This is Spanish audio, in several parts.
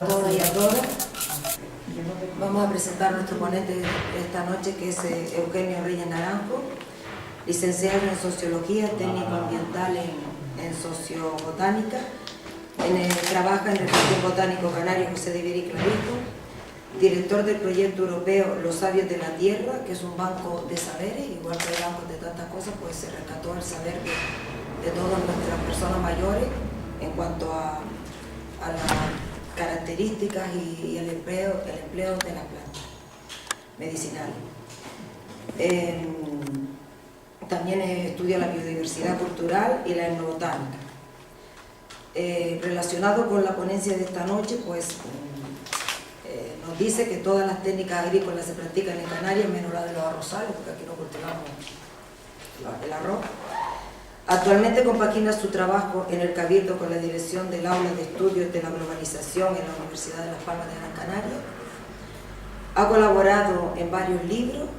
A todos y a todas. Vamos a presentar a nuestro ponente de esta noche, que es Eugenio Reyes Naranjo, licenciado en Sociología, técnico ambiental en Sociobotánica. Trabaja en el Jardín Botánico Canario José de Iberico, director del proyecto europeo Los Sabios de la Tierra, que es un banco de saberes, igual que el banco de tantas cosas, pues se rescató el saber de todas nuestras personas mayores en cuanto a las características y el empleo de las plantas medicinales. También estudia la biodiversidad cultural y la etnobotánica. Relacionado con la ponencia de esta noche, pues nos dice que todas las técnicas agrícolas se practican en Canarias, menos la de los arrozales, porque aquí no cultivamos el arroz. Actualmente compagina su trabajo en el Cabildo con la dirección del Aula de Estudios de la Globalización en la Universidad de Las Palmas de Gran Canaria. Ha colaborado en varios libros,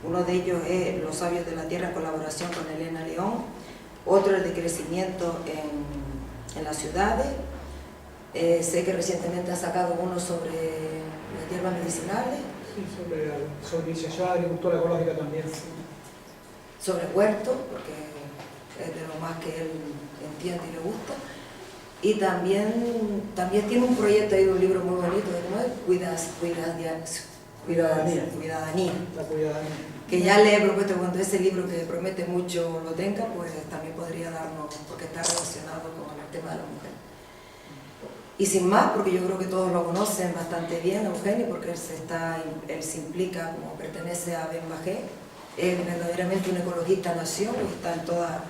uno de ellos es Los Sabios de la Tierra en colaboración con Elena León, otro el de Crecimiento en las ciudades. Sé que recientemente ha sacado uno sobre las hierbas medicinales. Sí, sobre iniciación a la agricultura ecológica también. Sobre huertos, porque es de lo más que él entiende y le gusta. Y también tiene un proyecto ahí, un libro muy bonito, de cómo es Cuidadanía. La cuidadanía. Que ya le he propuesto, cuando ese libro que promete mucho lo tenga, pues también podría darnos, porque está relacionado con el tema de la mujer. Y sin más, porque yo creo que todos lo conocen bastante bien, Eugenio, porque él se implica como pertenece a BEMBAG, es verdaderamente un ecologista nación y está en toda,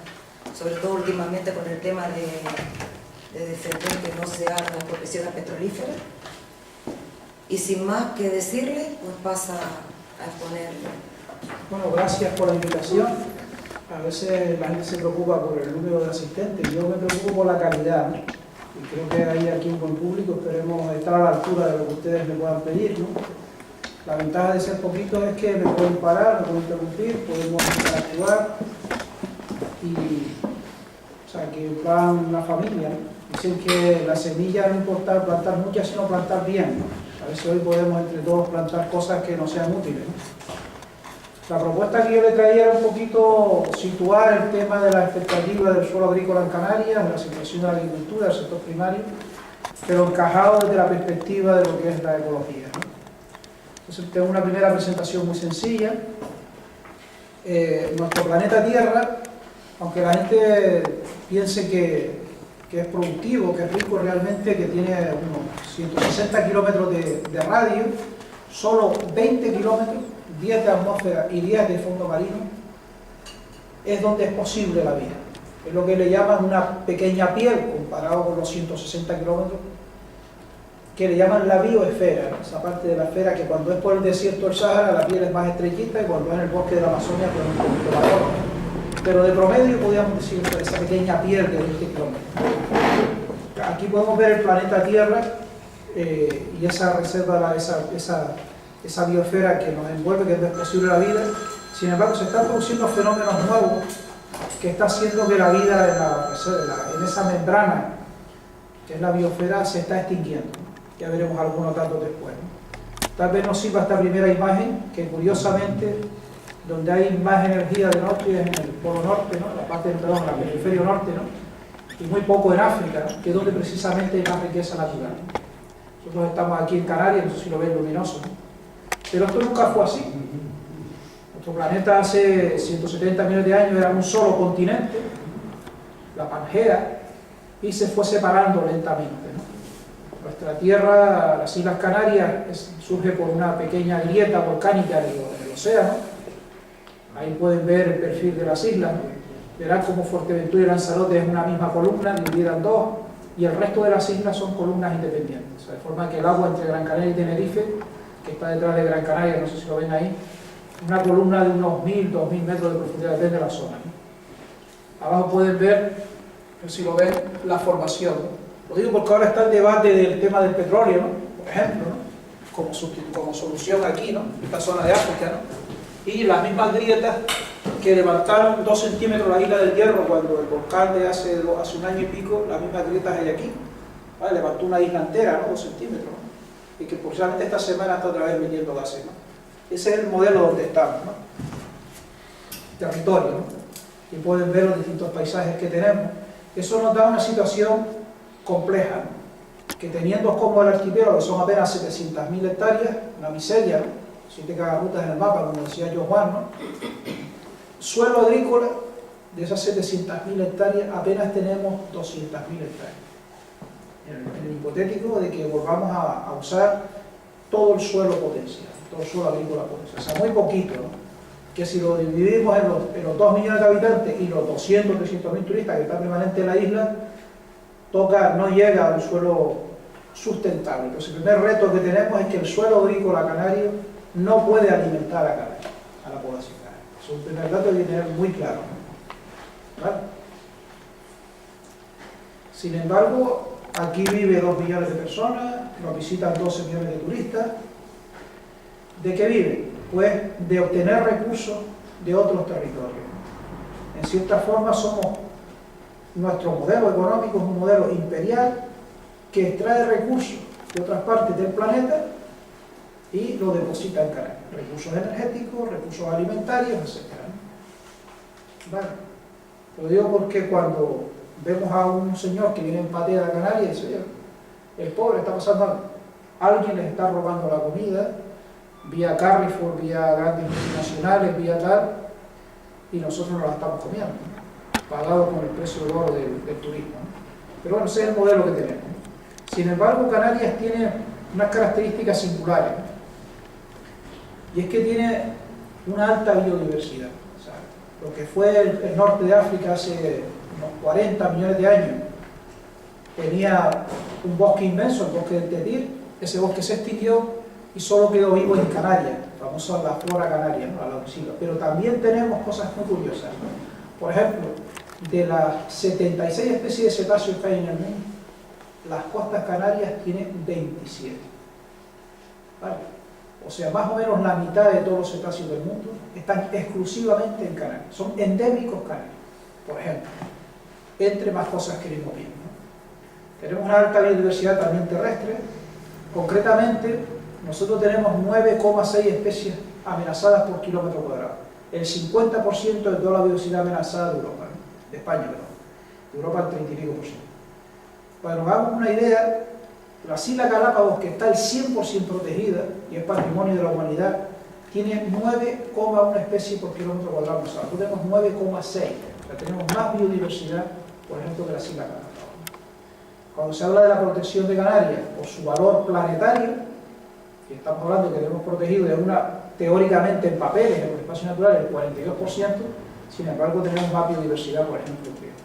sobre todo últimamente con el tema de defender que no se hagan profesiones petrolíferas. Y sin más que decirle, pues pasa a exponerlo. Bueno, gracias por la invitación. A veces la gente se preocupa por el número de asistentes, yo me preocupo por la calidad, ¿no? Y creo que hay aquí un buen público, esperemos estar a la altura de lo que ustedes me puedan pedir, ¿no? La ventaja de ser poquitos es que me pueden parar, me pueden interrumpir, podemos interactuar o sea, que van una familia, ¿no? Dicen que la semilla no importa plantar muchas, sino plantar bien, ¿no? A ver si hoy podemos entre todos plantar cosas que no sean útiles, ¿no? La propuesta que yo le traía era un poquito situar el tema de la expectativa del suelo agrícola en Canarias, de la situación de la agricultura, del sector primario, pero encajado desde la perspectiva de lo que es la ecología, ¿no? Entonces tengo una primera presentación muy sencilla. Nuestro planeta Tierra, aunque la gente piense que es productivo, que es rico realmente, que tiene unos 160 kilómetros de radio, solo 20 kilómetros, 10 de atmósfera y 10 de fondo marino, es donde es posible la vida. Es lo que le llaman una pequeña piel, comparado con los 160 kilómetros, que le llaman la bioesfera, ¿no? Esa parte de la esfera que cuando es por el desierto del Sahara la piel es más estrechita y cuando es en el bosque de la Amazonia pues un poquito más gorda. Pero de promedio podríamos decir esa pequeña piel de 20 kilómetros. Aquí podemos ver el planeta Tierra y esa reserva, esa biosfera que nos envuelve, que es posible la vida. Sin embargo, se están produciendo fenómenos nuevos que está haciendo que la vida en esa membrana, que es la biosfera, se está extinguiendo. Ya veremos algunos datos después, ¿no? Tal vez nos sirva esta primera imagen, que curiosamente, donde hay más energía de norte es en el polo norte, ¿no? La periferia norte, ¿no? Y muy poco en África, ¿no? Que es donde precisamente hay más riqueza natural, ¿no? Nosotros estamos aquí en Canarias, no sé si lo ven luminoso, ¿no? Pero esto nunca fue así. Nuestro planeta hace 170 millones de años era un solo continente, la Pangea, y se fue separando lentamente, ¿no? Nuestra Tierra, las Islas Canarias, surge por una pequeña grieta volcánica en el océano. Ahí pueden ver el perfil de las islas, ¿no? Verán como Fuerteventura y Lanzarote es una misma columna, dividida en dos, y el resto de las islas son columnas independientes. O sea, de forma que el agua entre Gran Canaria y Tenerife, que está detrás de Gran Canaria, no sé si lo ven ahí, una columna de unos 1000, 2000 metros de profundidad, depende de la zona, ¿no? Abajo pueden ver, no sé si lo ven, la formación, ¿no? Lo digo porque ahora está el debate del tema del petróleo, ¿no? Por ejemplo, ¿no? Como solución aquí, ¿no? Esta zona de África, ¿no? Y las mismas grietas que levantaron 2 centímetros la isla del Hierro cuando el volcán de hace un año y pico, las mismas grietas hay aquí. ¿vale? Levantó una isla entera, ¿no? 2 centímetros, ¿no? Y que posiblemente esta semana está otra vez metiendo gases, ¿no? Ese es el modelo donde estamos, ¿no? Territorio, ¿no? Y pueden ver los distintos paisajes que tenemos. Eso nos da una situación compleja, ¿no? Que teniendo como el archipiélago, que son apenas 700.000 hectáreas, una miseria, ¿no? 7 cagarutas en el mapa, como decía yo Juan, ¿no? Suelo agrícola, de esas 700.000 hectáreas, apenas tenemos 200.000 hectáreas. En el hipotético de que volvamos a usar todo el suelo potencial, todo el suelo agrícola potencial. O sea, muy poquito, ¿no? Que si lo dividimos en los 2 millones de habitantes y los 200, 300.000 turistas que están permanentes en la isla, no llega a un suelo sustentable. Entonces, el primer reto que tenemos es que el suelo agrícola canario no puede alimentar a Canarias, a la población canaria. Es un primer dato que hay que tener muy claro, ¿no? ¿Vale? Sin embargo, aquí vive 2 millones de personas, nos visitan 12 millones de turistas. ¿De qué viven? Pues de obtener recursos de otros territorios. En cierta forma nuestro modelo económico es un modelo imperial que extrae recursos de otras partes del planeta y lo deposita en Canarias. Recursos energéticos, recursos alimentarios, etc. ¿Vale? Lo digo porque cuando vemos a un señor que viene en patea a Canarias y dice, oye, el pobre está pasando algo, alguien le está robando la comida, vía Carrefour, vía grandes multinacionales, vía tal, y nosotros nos la estamos comiendo, ¿no? Pagado con el precio de oro del turismo, ¿no? Pero bueno, ese es el modelo que tenemos. Sin embargo, Canarias tiene unas características singulares, ¿no? Y es que tiene una alta biodiversidad. O sea, lo que fue el norte de África hace unos 40 millones de años tenía un bosque inmenso, el bosque del Tetir. Ese bosque se extinguió y solo quedó vivo en Canarias, famosa la flora canaria, ¿no? La lauxila. Pero también tenemos cosas muy curiosas, ¿no? Por ejemplo, de las 76 especies de cetáceos que hay en el mundo, las costas canarias tienen 27. ¿Vale? O sea, más o menos la mitad de todos los cetáceos del mundo están exclusivamente en Canarias. Son endémicos canarios, por ejemplo. Entre más cosas que iremos viendo, ¿no? Tenemos una alta biodiversidad también terrestre. Concretamente, nosotros tenemos 9,6 especies amenazadas por kilómetro cuadrado. El 50% de toda la biodiversidad amenazada de Europa, ¿no? De España, perdón. De Europa el 30 y pico %. Para que nos hagamos una idea, las Islas Galápagos, que está el 100% protegida y es patrimonio de la humanidad, tiene 9,1 especies por kilómetro cuadrado. O sea, nosotros tenemos 9,6. O sea, tenemos más biodiversidad, por ejemplo, que las Islas Galápagos. Cuando se habla de la protección de Canarias por su valor planetario, y estamos hablando de que tenemos protegido de teóricamente en papeles, en los espacios naturales, el 42%, sin embargo tenemos más biodiversidad, por ejemplo, que...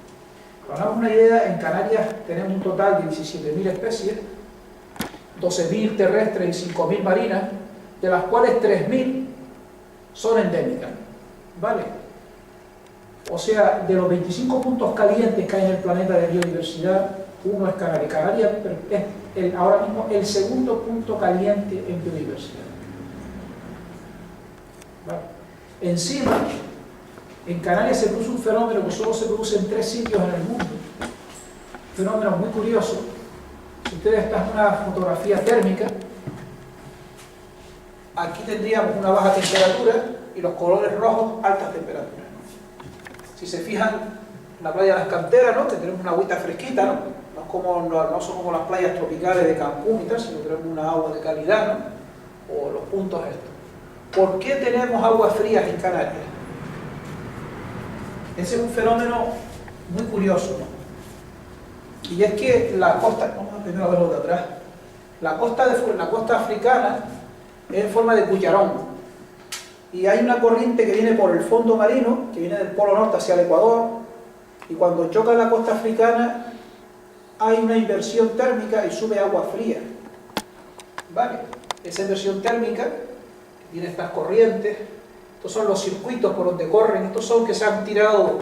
Para darnos una idea, en Canarias tenemos un total de 17.000 especies, 12.000 terrestres y 5.000 marinas, de las cuales 3.000 son endémicas, ¿vale? O sea, de los 25 puntos calientes que hay en el planeta de biodiversidad, uno es Canarias. Canarias es ahora mismo el segundo punto caliente en biodiversidad. ¿Vale? Encima, en Canarias se produce un fenómeno que solo se produce en 3 sitios en el mundo. Un fenómeno muy curioso. Si ustedes están en una fotografía térmica, aquí tendríamos una baja temperatura y los colores rojos, altas temperaturas, ¿no? Si se fijan, en la playa de las Canteras, ¿no? Que tenemos una agüita fresquita, ¿no? No son como las playas tropicales de Cancún y tal, sino tenemos una agua de calidad, ¿no? O los puntos estos. ¿Por qué tenemos aguas frías en Canarias? Ese es un fenómeno muy curioso, ¿no? Y es que la costa, vamos a primero verlo de atrás, la costa africana es en forma de cucharón. Y hay una corriente que viene por el fondo marino, que viene del polo norte hacia el Ecuador, y cuando choca la costa africana hay una inversión térmica y sube agua fría. ¿Vale? Esa inversión térmica tiene estas corrientes, estos son los circuitos por donde corren, estos son que se han tirado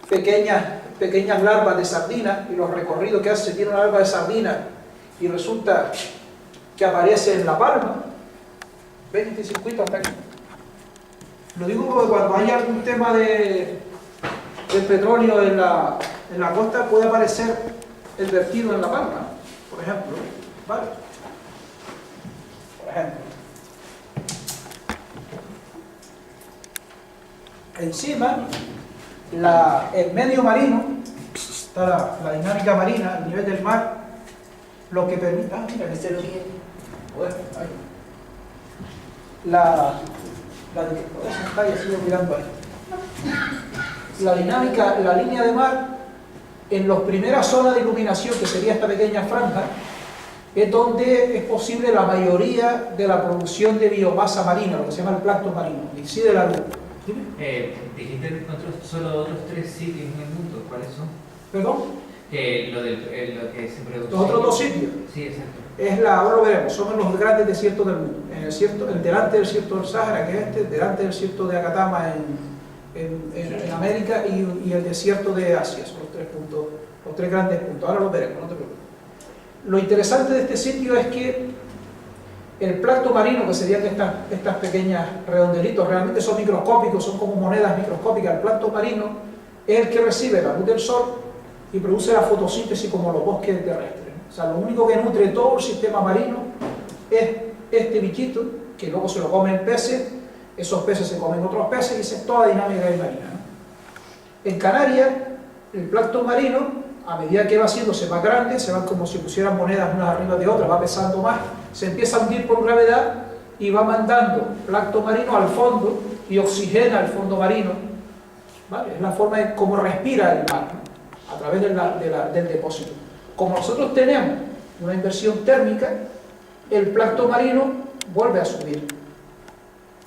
pequeñas larvas de sardina, y los recorridos que hace, tiene una larva de sardina y resulta que aparece en La Palma. ¿Ven este circuito hasta aquí? Lo digo porque cuando hay algún tema de petróleo en la costa puede aparecer el vertido en La Palma. por ejemplo, ¿vale? Por ejemplo, encima, el medio marino, está la dinámica marina, el nivel del mar, lo que permite... Ah, mira, ¿Se lo quiere? bueno, ahí. Sigo mirando ahí. La dinámica, la línea de mar, en las primeras zonas de iluminación, que sería esta pequeña franja, es donde es posible la mayoría de la producción de biomasa marina, lo que se llama el plancton marino, incide la luz. Dijiste que encontró solo otros 3 sitios en el mundo, ¿cuáles son? ¿Perdón? Lo que se produce. Los otros 2 sitios. Sí, exacto. Ahora lo veremos, son los grandes desiertos del mundo. Delante del desierto del Sáhara, que es delante del desierto de Atacama en América y el desierto de Asia, son los 3 puntos, los 3 grandes puntos. Ahora los veremos, no te preocupes. Lo interesante de este sitio es que el plancton marino, que serían estas pequeñas redondelitos, realmente son microscópicos, son como monedas microscópicas. El plancton marino es el que recibe la luz del sol y produce la fotosíntesis como los bosques terrestres. O sea, lo único que nutre todo el sistema marino es este bichito, que luego se lo comen peces, esos peces se comen otros peces y esa es toda la dinámica marina, ¿no? En Canarias, el plancton marino, a medida que va haciéndose más grande, se van como si pusieran monedas unas arriba de otras, va pesando más, se empieza a hundir por gravedad y va mandando plancton marino al fondo y oxigena el fondo marino, ¿vale? Es la forma de cómo respira el mar, ¿no? A través del depósito. Como nosotros tenemos una inversión térmica, el plancton marino vuelve a subir.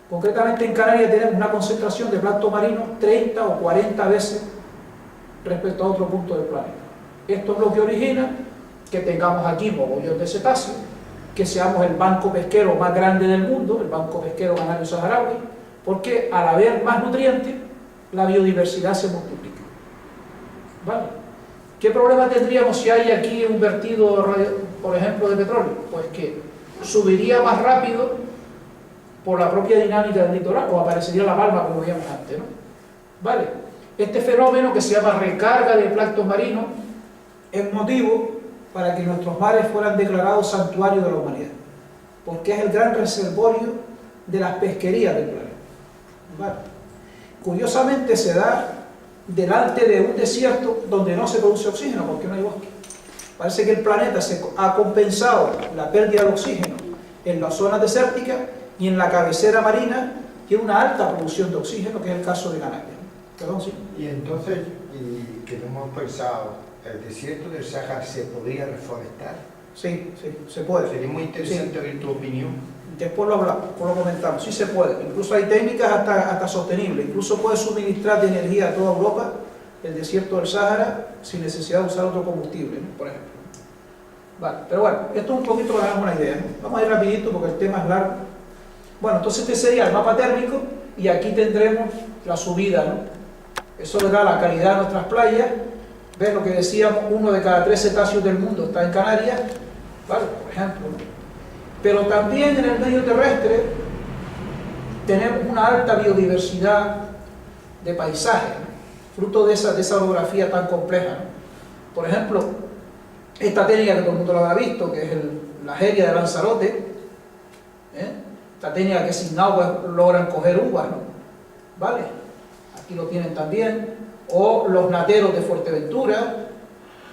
Concretamente en Canarias tenemos una concentración de plancton marino 30 o 40 veces respecto a otro punto del planeta. Esto es lo que origina que tengamos aquí mogollón de cetáceos, que seamos el banco pesquero más grande del mundo, el banco pesquero canario saharaui, porque al haber más nutrientes, la biodiversidad se multiplica. ¿Vale? ¿Qué problema tendríamos si hay aquí un vertido, por ejemplo, de petróleo? Pues que subiría más rápido por la propia dinámica del litoral, o aparecería la palma como veíamos antes, ¿no? ¿Vale? Este fenómeno, que se llama recarga de plancton marino, es motivo para que nuestros mares fueran declarados santuarios de la humanidad, porque es el gran reservorio de las pesquerías del planeta. ¿Vale? Curiosamente se da delante de un desierto donde no se produce oxígeno, porque no hay bosque. Parece que el planeta ha compensado la pérdida de oxígeno en las zonas desérticas y en la cabecera marina tiene una alta producción de oxígeno, que es el caso de Canarias. Perdón, sí. Y entonces, que no hemos pensado, ¿el desierto del Sáhara se podría reforestar? Sí, se puede. Sería muy interesante oír tu opinión. Después lo hablamos, después lo comentamos. Sí se puede. Incluso hay técnicas hasta sostenibles. Incluso puede suministrar de energía a toda Europa el desierto del Sáhara sin necesidad de usar otro combustible, ¿no? Por ejemplo. Vale, pero bueno, esto es un poquito para darnos una idea, ¿no? Vamos a ir rapidito porque el tema es largo. Bueno, entonces este sería el mapa térmico y aquí tendremos la subida, ¿no? Eso le da la calidad a nuestras playas. ¿Ves lo que decíamos? 1 de cada 3 cetáceos del mundo está en Canarias, ¿vale? Por ejemplo, ¿no? Pero también en el medio terrestre tenemos una alta biodiversidad de paisajes, ¿no? Fruto de esa orografía tan compleja, ¿no? Por ejemplo, esta técnica que todo el mundo lo habrá visto, que es la jeria de Lanzarote, esta técnica que sin agua logran coger uvas, ¿no? ¿Vale? Aquí lo tienen también, o los nateros de Fuerteventura,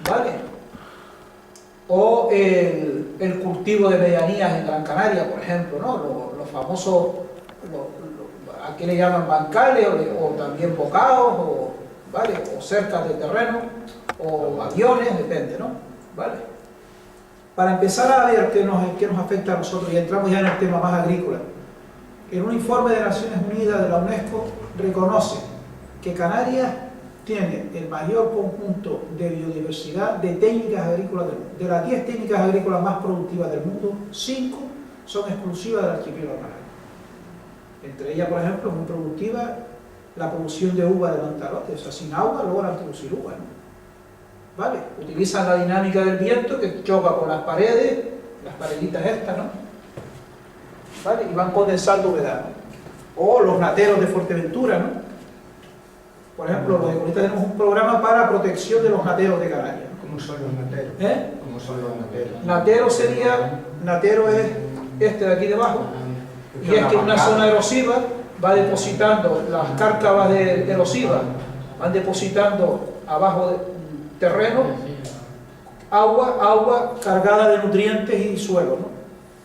¿vale? O el cultivo de medianías en Gran Canaria, por ejemplo, ¿no? Los famosos, aquí le llaman bancales, o también bocados, ¿vale? O cercas de terreno, o aviones, depende, ¿no? ¿Vale? Para empezar a ver qué nos afecta a nosotros, y entramos ya en el tema más agrícola, en un informe de Naciones Unidas de la UNESCO reconoce que Canarias tiene el mayor conjunto de biodiversidad de técnicas agrícolas del mundo. De las 10 técnicas agrícolas más productivas del mundo, 5 son exclusivas del archipiélago canario. Entre ellas, por ejemplo, muy productiva la producción de uva de Lanzarote. O sea, sin agua logran producir uva, ¿no? ¿Vale? Utilizan la dinámica del viento que choca con las paredes, las pareditas estas, ¿no? ¿Vale? Y van condensando humedad, ¿no? O los nateros de Fuerteventura, ¿no? Por ejemplo, los economistas tenemos un programa para protección de los nateros de Canarias, ¿no? ¿Cómo son los nateros? ¿Eh? ¿Cómo son los nateros? Natero es este de aquí debajo, y es que en una zona erosiva va depositando las cárcavas erosivas, van depositando abajo del terreno agua cargada de nutrientes y suelo, ¿no?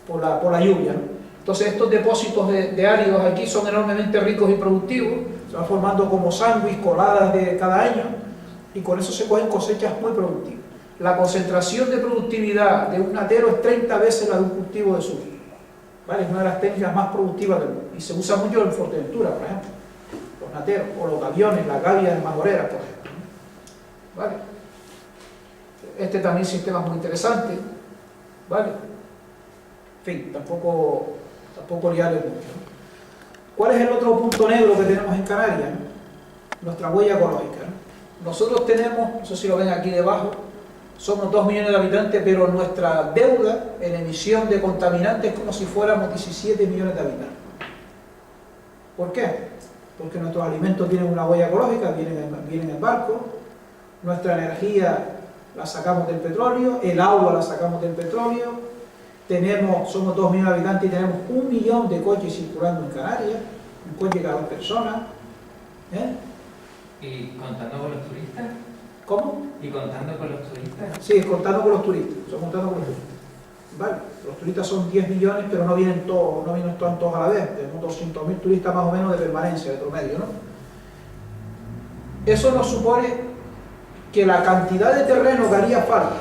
por la lluvia, ¿no? Entonces estos depósitos de áridos aquí son enormemente ricos y productivos, se van formando como sándwich, coladas de cada año, y con eso se cogen cosechas muy productivas. La concentración de productividad de un natero es 30 veces la de un cultivo de surco, ¿vale? Es una de las técnicas más productivas del mundo, y se usa mucho en Fuerteventura, por ejemplo, los nateros, o los gaviones, las gavias magoreras, por ejemplo, ¿no? ¿Vale? Este también sistema es muy interesante, ¿vale? En fin, tampoco liarles mucho, ¿no? ¿Cuál es el otro punto negro que tenemos en Canarias? Nuestra huella ecológica, ¿no? Nosotros tenemos, no sé si lo ven aquí debajo, somos 2 millones de habitantes, pero nuestra deuda en emisión de contaminantes es como si fuéramos 17 millones de habitantes. ¿Por qué? Porque nuestros alimentos tienen una huella ecológica, vienen en barco, nuestra energía la sacamos del petróleo, el agua la sacamos del petróleo, somos 2 millones de habitantes y tenemos 1 millón de coches circulando en Canarias, un coche cada 2 personas. ¿Y contando con los turistas? ¿Cómo? ¿Y contando con los turistas? Sí, contando con los turistas, Vale, los turistas son 10 millones, pero no vienen todos a la vez, tenemos 200.000 turistas más o menos de permanencia, de promedio, ¿no? Eso nos supone que la cantidad de terreno que haría falta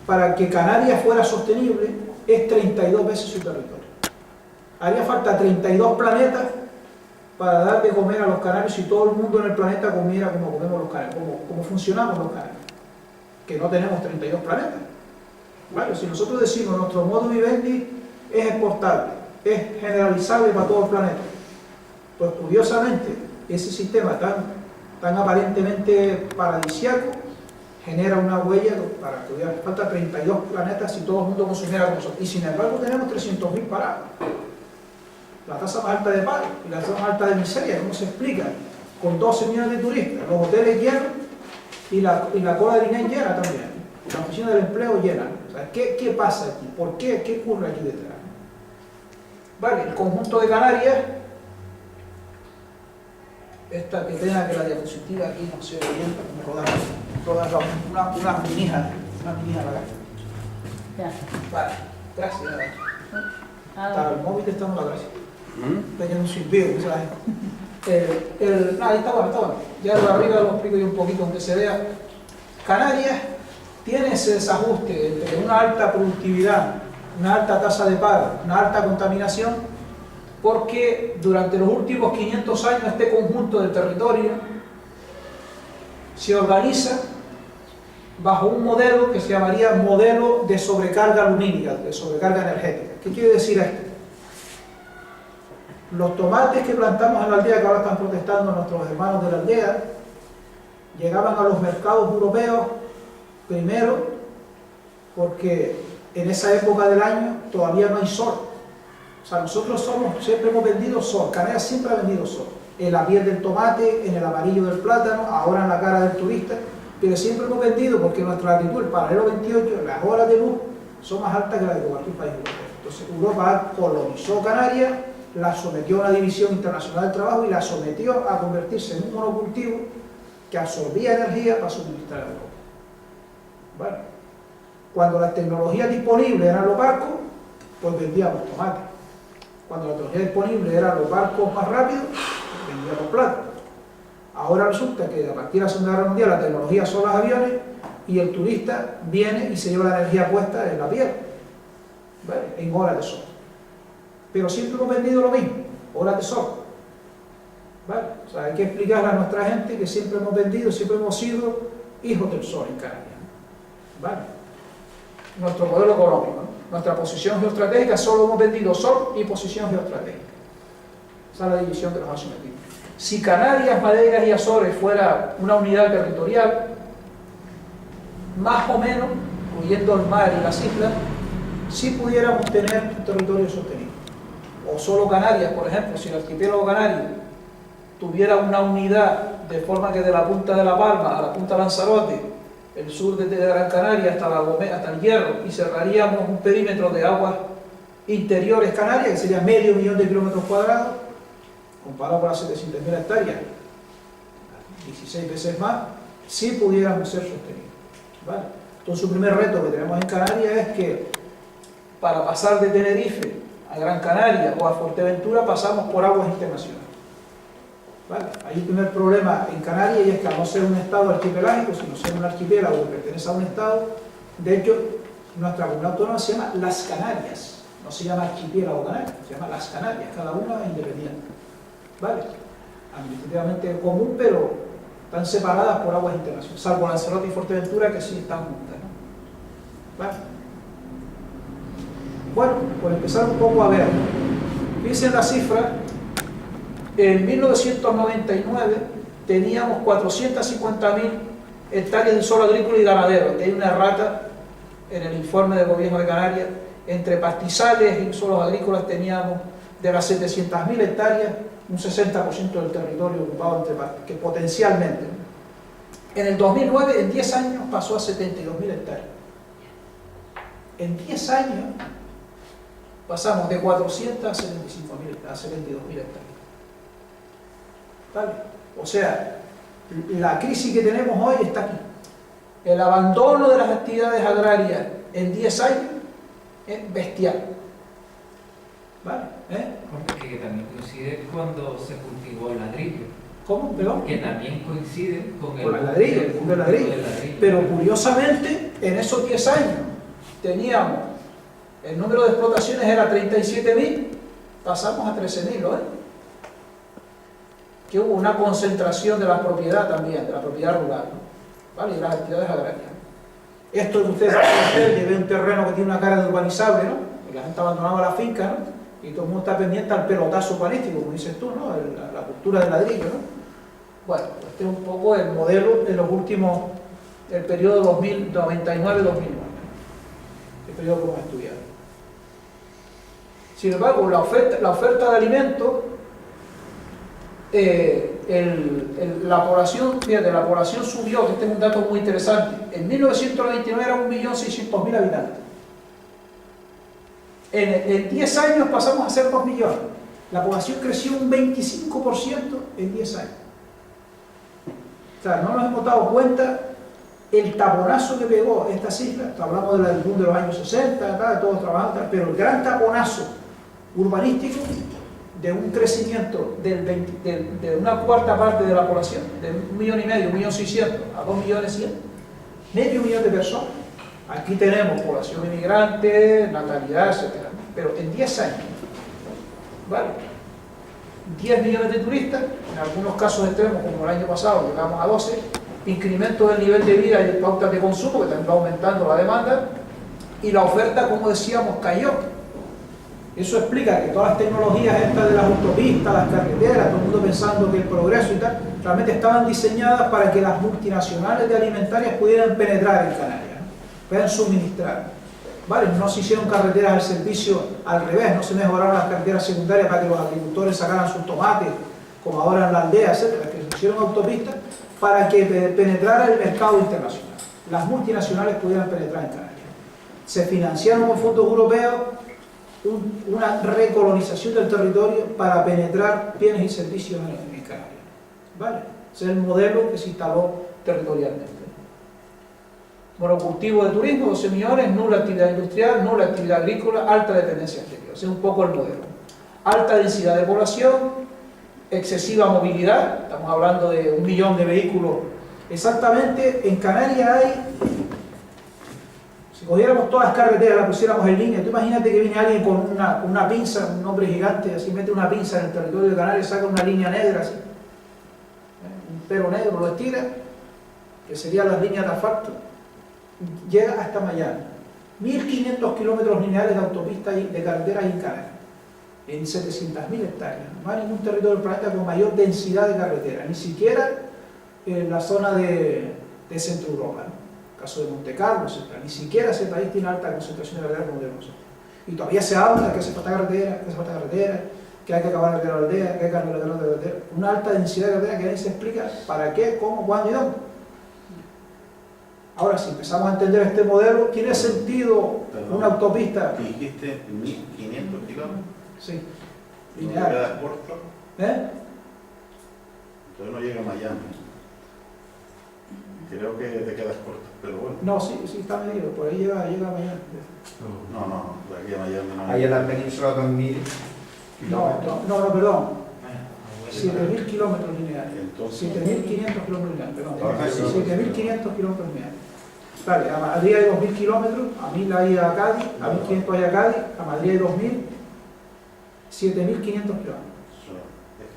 para que Canarias fuera sostenible es 32 veces su territorio. Haría falta 32 planetas para dar de comer a los canarios si todo el mundo en el planeta comiera como comemos los canarios, como funcionamos los canarios, que no tenemos 32 planetas. ¿Vale? Si nosotros decimos nuestro modo vivendi es exportable, es generalizable para todo el planeta, pues curiosamente ese sistema tan aparentemente paradisíaco genera una huella para que hubiera falta 32 planetas si todo el mundo consumiera como nosotros. Y sin embargo tenemos 300.000 parados. La tasa más alta de paro y la tasa más alta de miseria, ¿cómo se explica? Con 12 millones de turistas, los hoteles llenos y la cola de INE llena también, la oficina del empleo llena. O sea, ¿qué pasa aquí? ¿Por qué? ¿Qué ocurre aquí detrás? Vale, el conjunto de Canarias, esta que tenga que la diapositiva aquí no se ve bien, rodar una minija a la calle. Vale, gracias. Para el móvil estamos la gracia. Tenía un silbido, que se la gente. Ahí está bueno. Ya de arriba lo explico yo un poquito, aunque se vea. Canarias tiene ese desajuste entre una alta productividad, una alta tasa de paro, una alta contaminación, porque durante los últimos 500 años este conjunto de territorio se organiza bajo un modelo que se llamaría modelo de sobrecarga lumínica, de sobrecarga energética. ¿Qué quiere decir esto? Los tomates que plantamos en la aldea, que ahora están protestando nuestros hermanos de la aldea, llegaban a los mercados europeos primero porque en esa época del año todavía no hay sol. O sea, nosotros siempre hemos vendido sol, Canarias siempre ha vendido sol. En la piel del tomate, en el amarillo del plátano, ahora en la cara del turista, pero siempre hemos vendido porque nuestra latitud, el paralelo 28, las horas de luz son más altas que las de cualquier país europeo. Entonces Europa colonizó Canarias, la sometió a una división internacional del trabajo y la sometió a convertirse en un monocultivo que absorbía energía para suministrar a Europa. Bueno, cuando las tecnologías disponibles eran los barcos, pues vendíamos tomates. Cuando la tecnología disponible eran los barcos más rápidos, pues vendíamos plata. Ahora resulta que a partir de la Segunda Guerra Mundial la tecnología son los aviones y el turista viene y se lleva la energía puesta en la piel, ¿vale? En horas de sol. Pero siempre hemos vendido lo mismo, horas de sol. ¿Vale? O sea, hay que explicarle a nuestra gente que siempre hemos vendido, siempre hemos sido hijos del sol en Canarias. ¿Vale? Nuestro modelo económico, ¿no? Nuestra posición geoestratégica, solo hemos vendido sol y posición geoestratégica. Esa es la división que nos ha sometido. Si Canarias, Madeiras y Azores fuera una unidad territorial, más o menos, incluyendo el mar y las islas, sí pudiéramos tener un territorio sostenible. O solo Canarias, por ejemplo, si el archipiélago canario tuviera una unidad de forma que de la punta de La Palma a la punta de Lanzarote el sur de Gran Canaria hasta La Gomera, hasta el Hierro, y cerraríamos un perímetro de aguas interiores canarias, que sería medio millón de kilómetros cuadrados, comparado con las 700.000 hectáreas, 16 veces más, si pudiéramos ser sostenibles. ¿Vale? Entonces, el primer reto que tenemos en Canarias es que para pasar de Tenerife a Gran Canaria o a Fuerteventura pasamos por aguas internacionales. ¿Vale? Hay un primer problema en Canarias, y es que al no ser un estado archipelágico, sino ser un archipiélago que pertenece a un estado, de hecho, nuestra comunidad autónoma se llama Las Canarias. No se llama archipiélago canario, se llama Las Canarias, cada una independiente. ¿Vale? Administrativamente común, pero están separadas por aguas internacionales, salvo Lanzarote y Fuerteventura, que sí están juntas, ¿no? ¿Vale? Bueno, por empezar un poco a ver, fíjense en la cifra, en 1999 teníamos 450.000 hectáreas de suelo agrícola y ganadero, que hay una errata en el informe del gobierno de Canarias. Entre pastizales y suelos agrícolas teníamos de las 700.000 hectáreas un 60% del territorio ocupado entre que potencialmente. En el 2009, en 10 años, pasó a 72.000 hectáreas. En 10 años pasamos de 400 a 72.000 hectáreas. ¿Vale? O sea, la crisis que tenemos hoy está aquí. El abandono de las actividades agrarias en 10 años es bestial. ¿Vale? Porque también coincide cuando se cultivó el ladrillo. ¿Cómo? ¿Perdón? Que también coincide con el ladrillo, el ladrillo. Pero curiosamente, en esos 10 años teníamos, el número de explotaciones era 37.000, pasamos a 13.000, ¿no? Que hubo una concentración de la propiedad también, de la propiedad rural, ¿no? ¿Vale? Y las actividades agrarias. Esto que ustedes saben, que ve un terreno que tiene una cara de urbanizable, ¿no? Y la gente abandonaba la finca, ¿no? Y todo el mundo está pendiente al pelotazo urbanístico, como dices tú, ¿no? La cultura del ladrillo, ¿no? Bueno, este es un poco el modelo de los últimos, el periodo 99-2009, el periodo que hemos estudiado. Sin embargo, la oferta de alimentos, la población, fíjate, la población subió, que este es un dato muy interesante, en 1999 era 1.600.000 habitantes. En 10 años pasamos a ser 2 millones. La población creció un 25% en 10 años. O sea, no nos hemos dado cuenta el taponazo que pegó estas islas. Hablamos del boom de los años 60, todos trabajando, pero el gran taponazo urbanístico de un crecimiento de una cuarta parte de la población, de 1,5 millones, 1.600.000 a 2,1 millones, medio millón de personas. Aquí tenemos población inmigrante, natalidad, etc. Pero en 10 años, ¿vale? 10 millones de turistas, en algunos casos extremos, como el año pasado, llegamos a 12, incremento del nivel de vida y pautas de consumo, que también va aumentando la demanda, y la oferta, como decíamos, cayó. Eso explica que todas las tecnologías estas de las autopistas, las carreteras, todo el mundo pensando que el progreso y tal, realmente estaban diseñadas para que las multinacionales de alimentarias pudieran penetrar en Canarias, ¿no? Puedan suministrar. ¿Vale? No se hicieron carreteras al servicio al revés, no se mejoraron las carreteras secundarias para que los agricultores sacaran sus tomates, como ahora en la aldea, etc. Que se hicieron autopistas para que penetrara el mercado internacional. Las multinacionales pudieran penetrar en Canarias. Se financiaron con fondos europeos una recolonización del territorio para penetrar bienes y servicios en Canarias. ¿Vale? Ese es el modelo que se instaló territorialmente. Monocultivo de turismo, 12 millones, nula actividad industrial, nula actividad agrícola, alta dependencia exterior. Ese es un poco el modelo. Alta densidad de población, excesiva movilidad, estamos hablando de 1 millón de vehículos. Exactamente, en Canarias hay, si cogiéramos todas las carreteras, las pusiéramos en línea, tú imagínate que viene alguien con una pinza, un hombre gigante, así mete una pinza en el territorio de Canarias, saca una línea negra, así, un pelo negro, lo estira, que serían las líneas de asfalto, llega hasta Miami. 1.500 kilómetros lineales de autopistas y de carreteras en Canarias, en 700.000 hectáreas. No hay ningún territorio del planeta con mayor densidad de carreteras, ni siquiera en la zona de Centro Europa, ¿no? El caso de Monte Carlo, etc. Ni siquiera ese país tiene alta concentración de carreteras como de nosotros. Y todavía se habla que hace falta carretera, que hay que acabar de la aldea, que hay que acabar de la carretera. Una alta densidad de carreteras que ahí se explica para qué, cómo, cuándo y dónde. Ahora, si empezamos a entender este modelo, ¿tiene sentido Perdón. una autopista? Dijiste 1500 kilómetros. Sí, ¿No te lineal. quedas corto? ¿Eh? Entonces no llega a Miami. Creo que te quedas corto, pero bueno. No, sí, sí está medido, por ahí llega mañana. No, de aquí a Miami no. Ahí en la península 2000 No, kilómetros. perdón. 7.000 kilómetros lineales. Entonces, 7.500 kilómetros lineales, perdón. Ahora sí. 7.500 kilómetros lineales. Vale, a Madrid hay 2.000 kilómetros, a 1.000 hay a Cádiz, a 1.500 hay a Cádiz, a Madrid hay 2.000, 7.500 kilómetros.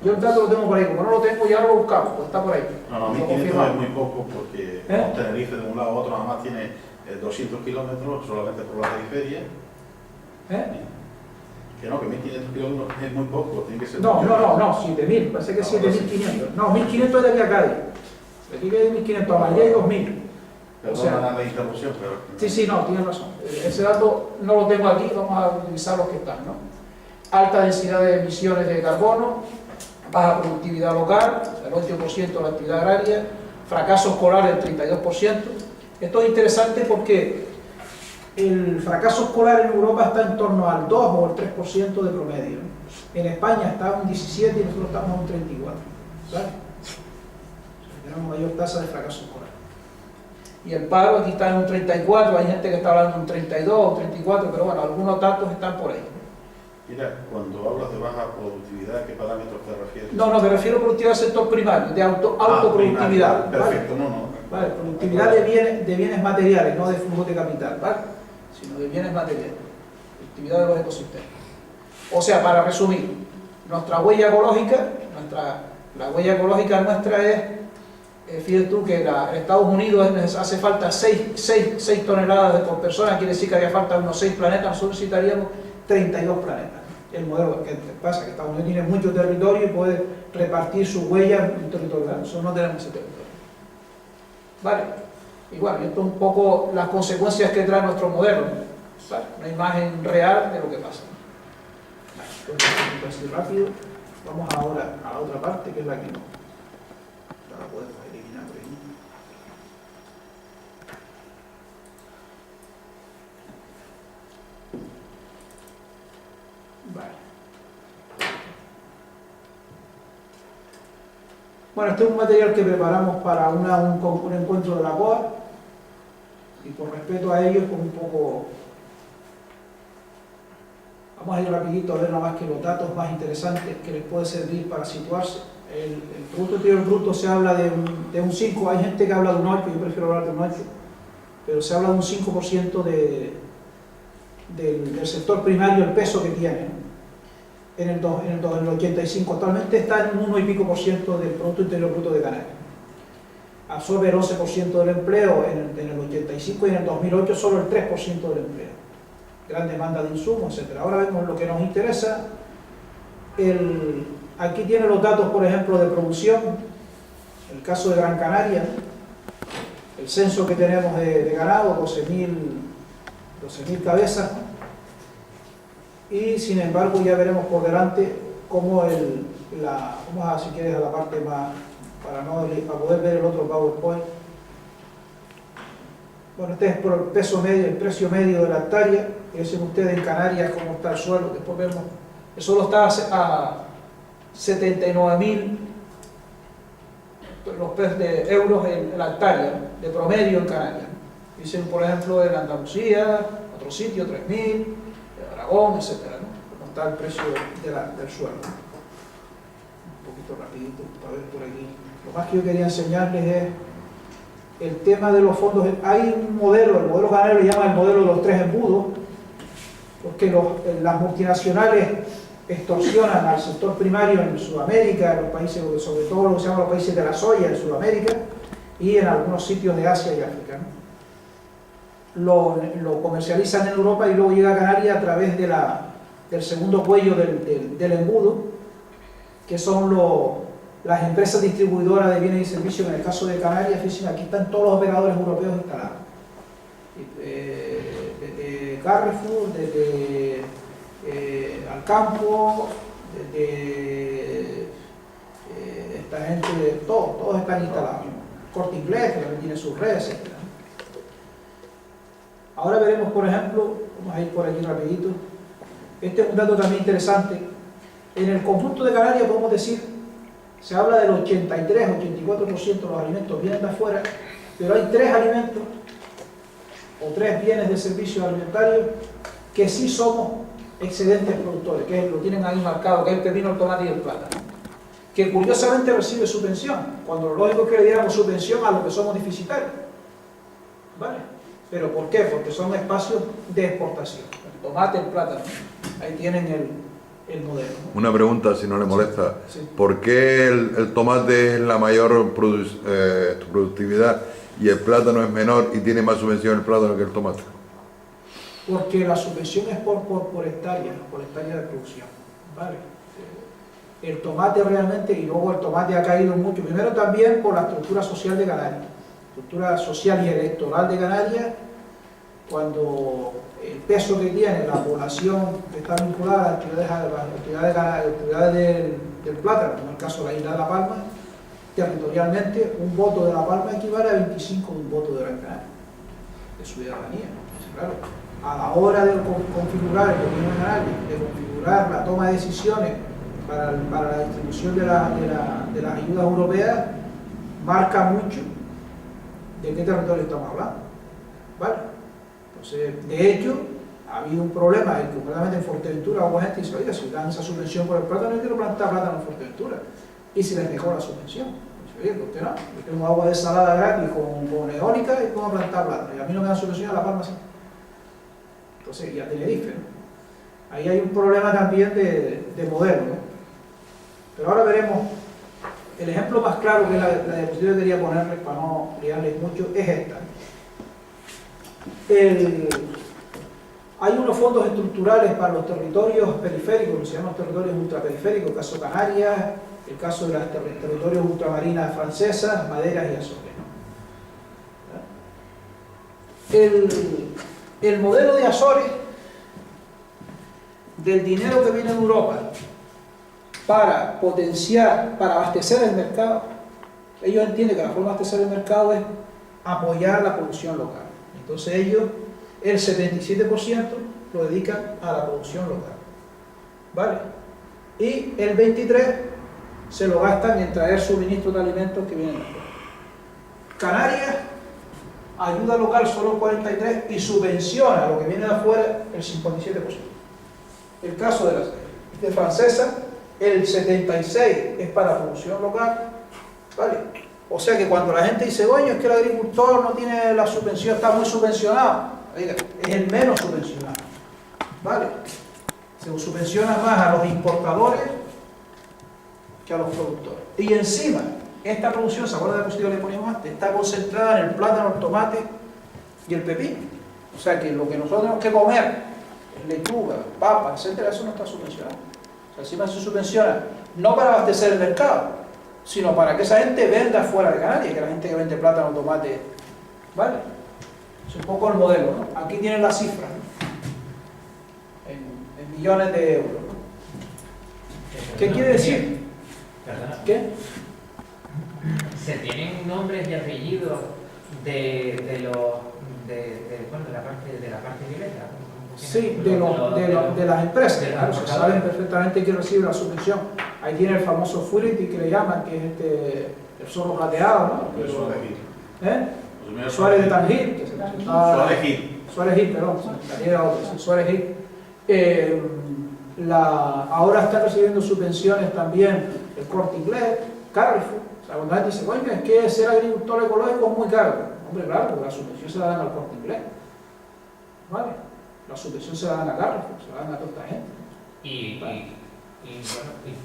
Yo el dato lo tengo por ahí, como no lo tengo ya lo buscamos, pues está por ahí. no, Lo 1500 confirmamos. es muy poco porque Tenerife de un lado a otro nada más tiene 200 kilómetros solamente por la periferia. ¿Eh? Que no, que 1500 kilómetros es muy poco, tiene que ser. No, mucho no, más. 7.000, parece que es Ah, ahora sí. 7.500. No, 1.500 es de aquí a Cádiz. De aquí hay 1.500, a Madrid hay 2.000. O sea, Perdona la interrupción, pero. Sí, no, tienes razón. Ese dato no lo tengo aquí, vamos a utilizar los que están, ¿no? Alta densidad de emisiones de carbono, baja productividad local, el 8% de la actividad agraria, fracaso escolar el 32%. Esto es interesante porque el fracaso escolar en Europa está en torno al 2 o el 3% de promedio. En España está un 17 y nosotros estamos en un 34. ¿Vale? Tenemos mayor tasa de fracaso escolar. Y el paro aquí está en un 34, hay gente que está hablando de un 32 o 34, pero bueno, algunos datos están por ahí. Mira, cuando hablas de baja productividad, ¿a qué parámetros te refieres? No, me refiero a productividad del sector primario, de autoproductividad. Primario, perfecto, ¿vale? No. Vale, productividad de bienes materiales, no de flujo de capital, ¿vale? Sino de bienes materiales, productividad de los ecosistemas. O sea, para resumir, nuestra huella ecológica, la huella ecológica nuestra es, fíjate tú que en Estados Unidos hace falta 6 toneladas por persona, quiere decir que haría falta unos 6 planetas, nosotros necesitaríamos 32 planetas. El modelo que pasa que Estados Unidos tiene mucho territorio y puede repartir su huella en un territorio grande. Nosotros no tenemos ese territorio. Vale, y bueno, esto es un poco las consecuencias que trae nuestro modelo, ¿vale? Una imagen real de lo que pasa. Vale, entonces, así rápido, vamos ahora a la otra parte que es la que no la podemos eliminar por ahí. Vale. Bueno, este es un material que preparamos para un encuentro de la COA y por respeto a ellos, pues un poco vamos a ir rapidito a ver nada más que los datos más interesantes que les puede servir para situarse. El Producto Interior Bruto se habla de un 5, hay gente que habla de un 8, yo prefiero hablar de un 8, pero se habla de un 5% del sector primario, el peso que tiene, ¿no? En el 85, actualmente está en un 1 y pico por ciento del Producto Interior Bruto de Canarias. Absorbe el 11% del empleo en el 85 y en el 2008 solo el 3% del empleo. Gran demanda de insumos, etc. Ahora vemos lo que nos interesa. Aquí tiene los datos, por ejemplo, de producción. El caso de Gran Canaria, el censo que tenemos de ganado, 12.000 cabezas, ¿no? Y sin embargo ya veremos por delante cómo vamos a, si quieres, a la parte más, para poder ver el otro PowerPoint. Bueno, este es por el peso medio, el precio medio de la hectárea. Fíjense ustedes en Canarias cómo está el suelo, después vemos, el suelo está a 79.000 euros en la hectárea, de promedio en Canarias. Dicen, por ejemplo, en Andalucía, otro sitio, 3.000, Aragón, etcétera, ¿no? Cómo está el precio del suelo. Un poquito rapidito, para ver por aquí. Lo más que yo quería enseñarles es el tema de los fondos. Hay un modelo, el modelo canario le llama el modelo de los 3 embudos, porque las multinacionales extorsionan al sector primario en Sudamérica, en los países, sobre todo lo que se llama los países de la soya en Sudamérica y en algunos sitios de Asia y África, ¿no? Lo comercializan en Europa y luego llega a Canarias a través del segundo cuello del embudo, que son las empresas distribuidoras de bienes y servicios. En el caso de Canarias, fíjense, aquí están todos los operadores europeos instalados. Desde Carrefour, desde Alcampo, desde esta gente, todos están instalados. Corte Inglés, que también tiene sus redes, etc. Ahora veremos, por ejemplo, vamos a ir por aquí rapidito, este es un dato también interesante. En el conjunto de Canarias podemos decir, se habla del 83-84% de los alimentos vienen de afuera, pero hay 3 alimentos o 3 bienes de servicios alimentarios que sí somos excedentes productores, que lo tienen ahí marcado, que es el pepino, el tomate y el plátano, que curiosamente recibe subvención, cuando lo lógico es que le diéramos subvención a los que somos deficitarios. ¿Vale? ¿Pero por qué? Porque son espacios de exportación. El tomate, el plátano, ahí tienen el modelo, ¿no? Una pregunta, si no le molesta. Sí. ¿Por qué el tomate es la mayor productividad y el plátano es menor y tiene más subvención el plátano que el tomate? Porque la subvención es por hectárea, por hectárea de producción. ¿Vale? El tomate realmente, y luego el tomate ha caído mucho, primero también por la estructura social de Canarias, estructura social y electoral de Canarias, cuando el peso que tiene la población que está vinculada a las actividades del plátano, como en el caso de la isla de La Palma, territorialmente un voto de La Palma equivale a 25 de un voto de Gran Canaria, de su ciudadanía. Entonces, claro, a la hora de configurar el gobierno de Canarias, de configurar la toma de decisiones para la distribución de las ayudas europeas, marca mucho de qué territorio estamos hablando. ¿Vale? Entonces, de hecho, ha habido un problema, y concretamente en Fuerteventura, hubo gente que dice, oiga, si dan esa subvención por el plátano, yo quiero plantar plátano en Fuerteventura. Y se les dejó la subvención. Dice, oye, ¿por qué no? Yo tengo agua desalada gratis con eólica y puedo plantar plátano. Y a mí no me dan subvención, a La Palma sí. Entonces, ya Tenerife, ¿no? Ahí hay un problema también de modelo, ¿no? Pero ahora veremos, el ejemplo más claro que la diapositiva que quería ponerles para no liarles mucho es esta. Hay unos fondos estructurales para los territorios periféricos, que se llaman territorios ultraperiféricos, el caso Canarias, el caso de los territorios ultramarinas francesas, Maderas y Azores. El modelo de Azores, del dinero que viene de Europa para potenciar, para abastecer el mercado, ellos entienden que la forma de abastecer el mercado es apoyar la producción local. Entonces ellos, el 77% lo dedican a la producción local. ¿Vale? Y el 23% se lo gastan en traer suministros de alimentos que vienen de afuera. Canarias, ayuda local solo el 43% y subvenciona lo que viene de afuera el 57%. El caso de Francesa, el 76% es para producción local. ¿Vale? O sea que cuando la gente dice, oye, es que el agricultor no tiene la subvención, está muy subvencionado, oiga, es el menos subvencionado. ¿Vale? Se subvenciona más a los importadores que a los productores. Y encima, esta producción, ¿se acuerdan de la diapositiva que le poníamos antes? Está concentrada en el plátano, el tomate y el pepino. O sea que lo que nosotros tenemos que comer, lechuga, papa, etcétera, eso no está subvencionado. O sea, encima se subvenciona no para abastecer el mercado, sino para que esa gente venda fuera de Canarias, que la gente que vende plátano, tomate, ¿vale? Es un poco el modelo, ¿no? Aquí tienen las cifras, ¿no? En millones de euros, ¿no? ¿Qué quiere decir? Perdona. ¿Qué? ¿Se tienen nombres y apellidos de la parte directa? Sí, de las empresas, claro, se saben perfectamente quién recibe la subvención. Ahí tiene el famoso Furity que le llaman, que es el zorro plateado, ¿no? Suárez de Tangil, que se Suárez Gil, perdón, Suárez Gil. Ahora están recibiendo subvenciones también el Corte Inglés, Carrefour. O sea, cuando la gente dice, oye, es que ser agricultor ecológico es muy caro. Hombre, claro, porque la subvención se la dan al Corte Inglés. ¿Vale? La subvención se la dan a Carrefour, se la dan a toda esta gente.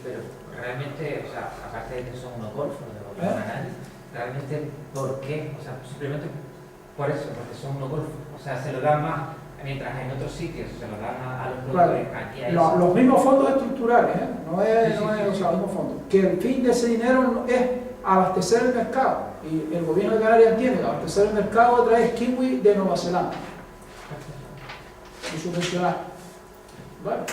Pero realmente, o sea, aparte de que son unos golfos de los canales, realmente, ¿por qué? O sea, simplemente por eso, porque son unos golfos. O sea, se lo dan más, mientras en otros sitios se lo dan a los productores. Claro. Aquí hay Los mismos fondos estructurales, ¿eh? No es los mismos fondos. Que el fin de ese dinero es abastecer el mercado. Y el gobierno de Canarias entiende que abastecer el mercado trae kiwi de Nueva Zelanda. Y subvencionar. ¿Vale?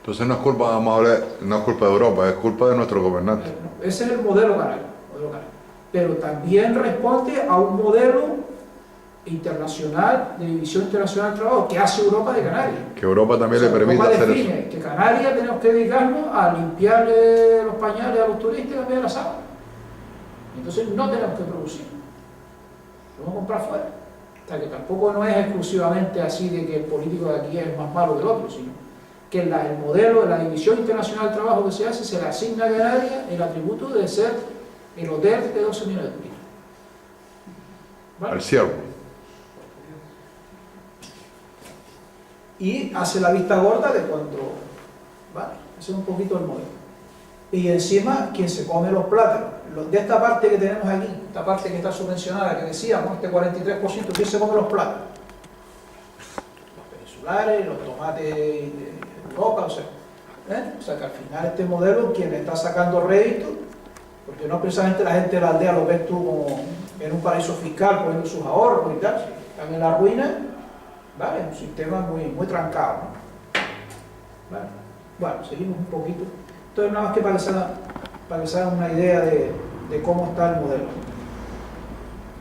Entonces no es culpa, vamos a hablar, no es culpa de Europa, es culpa de nuestros gobernantes. Ese es el modelo canario. Pero también responde a un modelo internacional, de división internacional del trabajo, que hace Europa de Canarias. Que Europa también O sea, le permite Europa hacer define eso. que Canarias tenemos que dedicarnos a limpiarle los pañales a los turistas y cambiar la sábana. Entonces no tenemos que producir, vamos a comprar fuera. O sea que tampoco no es exclusivamente así de que el político de aquí es más malo que el otro, sino que el modelo de la división internacional del trabajo que se hace se le asigna a Canarias el atributo de ser el hotel de 12 millones de turistas. ¿Vale? Al ciervo. Y hace la vista gorda de cuando, ¿vale? Ese es un poquito el modelo. Y encima, quien se come los plátanos, de esta parte que tenemos aquí, esta parte que está subvencionada, que decíamos, este 43%, ¿quién se come los plátanos? Los peninsulares, los tomates de Europa, o sea, o sea que al final este modelo, quien le está sacando rédito, porque no precisamente la gente de la aldea lo ves tú como en un paraíso fiscal, poniendo sus ahorros y tal, si están en la ruina, ¿vale? Es un sistema muy trancado, ¿no? ¿Vale? Bueno, seguimos un poquito. Entonces, nada más que para que se hagan una idea de cómo está el modelo.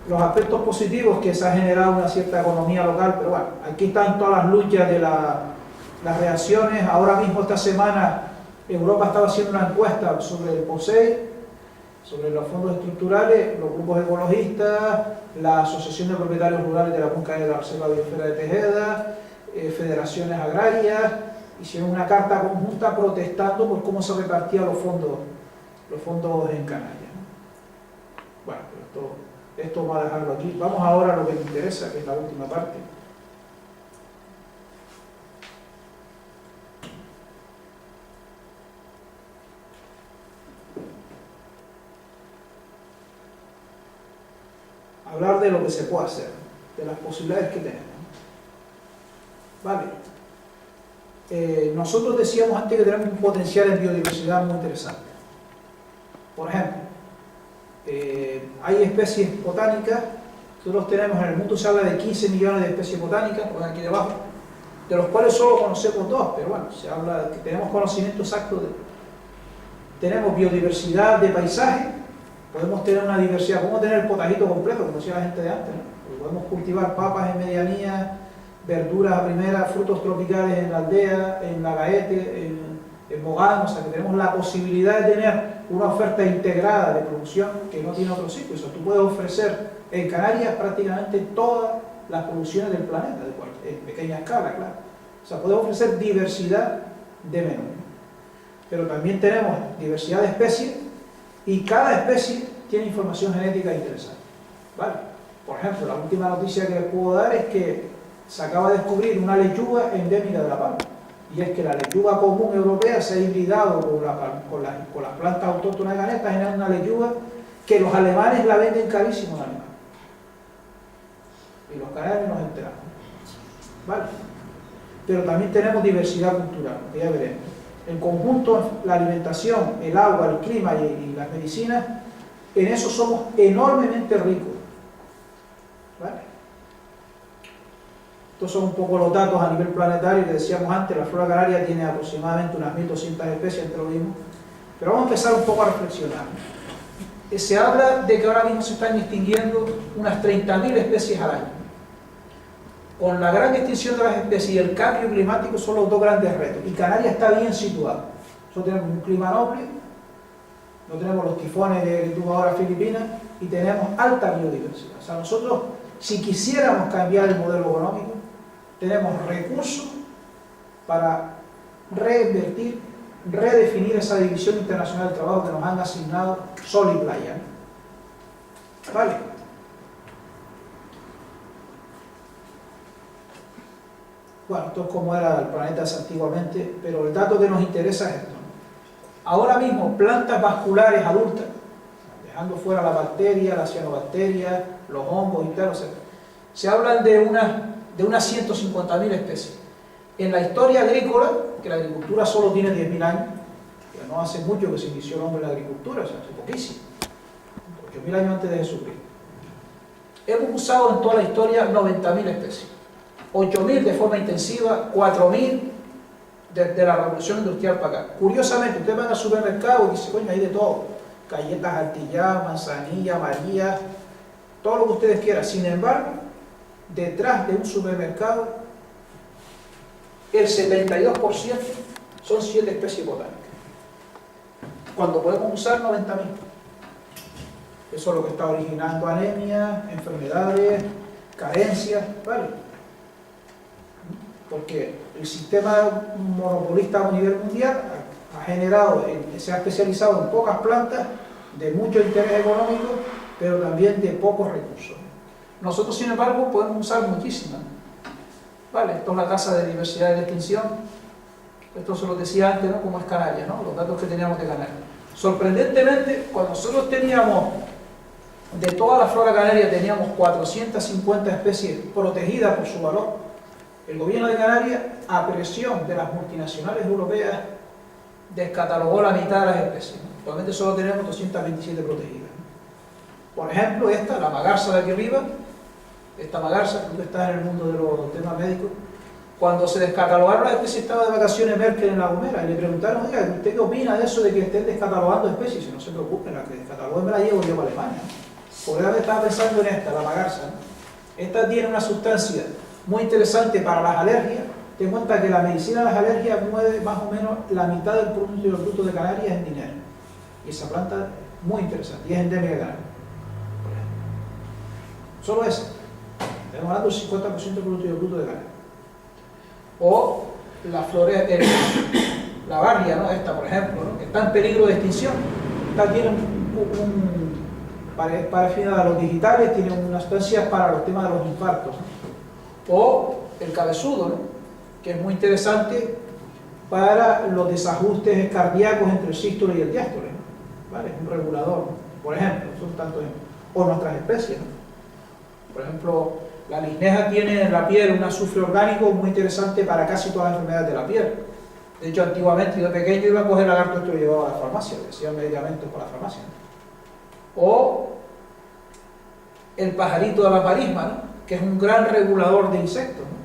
Los aspectos positivos que se ha generado una cierta economía local, pero bueno, aquí están todas las luchas de las reacciones. Ahora mismo, esta semana, Europa estaba haciendo una encuesta sobre el POSEI, sobre los fondos estructurales, los grupos ecologistas, la Asociación de Propietarios Rurales de la Cuenca de la Reserva Biosfera de Tejeda, federaciones agrarias, hicieron una carta conjunta protestando por cómo se repartían los fondos en Canarias, ¿no? Bueno, pero esto va a dejarlo aquí. Vamos ahora a lo que me interesa, que es la última parte. Hablar de lo que se puede hacer, de las posibilidades que tenemos. Vale. Nosotros decíamos antes que tenemos un potencial en biodiversidad muy interesante. Por ejemplo, hay especies botánicas, nosotros tenemos en el mundo, se habla de 15 millones de especies botánicas, pues aquí debajo, de los cuales solo conocemos 2, pero bueno, se habla de que tenemos conocimiento exacto de. Tenemos biodiversidad de paisaje, podemos tener una diversidad, podemos tener el potajito completo, como decía la gente de antes, ¿no? Podemos cultivar papas en medianía, verduras a primera, frutos tropicales en la aldea, en Lagaete, en Mogán, o sea que tenemos la posibilidad de tener una oferta integrada de producción que no tiene otro sitio. O sea, tú puedes ofrecer en Canarias prácticamente todas las producciones del planeta, en pequeña escala, claro. O sea, podemos ofrecer diversidad de menú. Pero también tenemos diversidad de especies y cada especie tiene información genética interesante, ¿vale? Por ejemplo, la última noticia que les puedo dar es que se acaba de descubrir una lechuga endémica de La Palma, y es que la lechuga común europea se ha hibridado con las plantas autóctonas de Canarias, generando una lechuga que los alemanes la venden carísimo en Alemania. Y los canarios nos enteramos, ¿vale? Pero también tenemos diversidad cultural, que ya veremos. En conjunto, la alimentación, el agua, el clima y las medicinas, en eso somos enormemente ricos, ¿vale? Estos son un poco los datos a nivel planetario que decíamos antes. La flora canaria tiene aproximadamente unas 1.200 especies, entre lo mismo. Pero vamos a empezar un poco a reflexionar. Se habla de que ahora mismo se están extinguiendo unas 30.000 especies al año. Con la gran extinción de las especies y el cambio climático son los dos grandes retos. Y Canarias está bien situado. Nosotros tenemos un clima noble, no tenemos los tifones que tuvo ahora Filipinas, y tenemos alta biodiversidad. O sea, nosotros, si quisiéramos cambiar el modelo económico, tenemos recursos para reinvertir, redefinir esa división internacional del trabajo que nos han asignado sol y playa, ¿no? ¿Vale? Bueno, esto es como era el planeta antiguamente, pero el dato que nos interesa es esto, ¿no? Ahora mismo, plantas vasculares adultas, dejando fuera la bacteria, la cianobacteria, los hongos y tal, o sea, se hablan de unas 150.000 especies. En la historia agrícola, que la agricultura solo tiene 10.000 años, que no hace mucho que se inició el hombre en la agricultura, o sea, hace poquísimo, 8.000 años antes de Jesucristo, hemos usado en toda la historia 90.000 especies, 8.000 de forma intensiva, 4.000 desde la revolución industrial para acá. Curiosamente, ustedes van al supermercado y dicen, coño, hay de todo, galletas artilladas, manzanilla, María, todo lo que ustedes quieran. Sin embargo, detrás de un supermercado, el 72% son 7 especies botánicas, cuando podemos usar 90.000. Eso es lo que está originando anemia, enfermedades, carencias, ¿vale? Porque el sistema monopolista a nivel mundial ha generado, se ha especializado en pocas plantas de mucho interés económico, pero también de pocos recursos. Nosotros, sin embargo, podemos usar muchísimas, ¿vale? Esto es la tasa de diversidad y de extinción. Esto se lo decía antes, ¿no? Como es Canarias, ¿no? Los datos que teníamos de Canarias. Sorprendentemente, cuando nosotros teníamos, de toda la flora canaria, teníamos 450 especies protegidas por su valor, el gobierno de Canarias, a presión de las multinacionales europeas, descatalogó la mitad de las especies. Actualmente solo tenemos 227 protegidas. Por ejemplo, esta, la magarsa de aquí arriba, esta magarsa, creo que está en el mundo de los temas médicos, cuando se descatalogaron las especies, estaba de vacaciones Merkel en La Gomera y le preguntaron, oiga, ¿usted qué opina de eso de que estén descatalogando especies? Y no se preocupen, la que descataloguen me la llevo yo para Alemania. Por eso estaba pensando en esta, la magarsa, ¿no? Esta tiene una sustancia muy interesante para las alergias. Ten en cuenta que la medicina de las alergias mueve más o menos la mitad del Producto Bruto de Canarias en dinero. Y esa planta es muy interesante y es endémica de Canarias. Solo esa. Estamos hablando del 50% del Producto Bruto de Canarias. O la flores, la barria, ¿no? Esta, por ejemplo, ¿no? Está en peligro de extinción. Esta tiene para fines de los digitales, tiene unas sustancias para los temas de los infartos, ¿no? O el cabezudo, ¿no? Que es muy interesante para los desajustes cardíacos entre el sístole y el diástole, ¿no? ¿Vale? Es un regulador, ¿no? Por ejemplo, son tantos ejemplos. O nuestras especies, ¿no? Por ejemplo, la almeja tiene en la piel un azufre orgánico muy interesante para casi todas las enfermedades de la piel. De hecho, antiguamente yo de pequeño iba a coger lagarto, esto lo llevaba a la farmacia, le decían medicamentos por la farmacia, ¿no? O el pajarito de la marisma, ¿no? Que es un gran regulador de insectos, ¿no?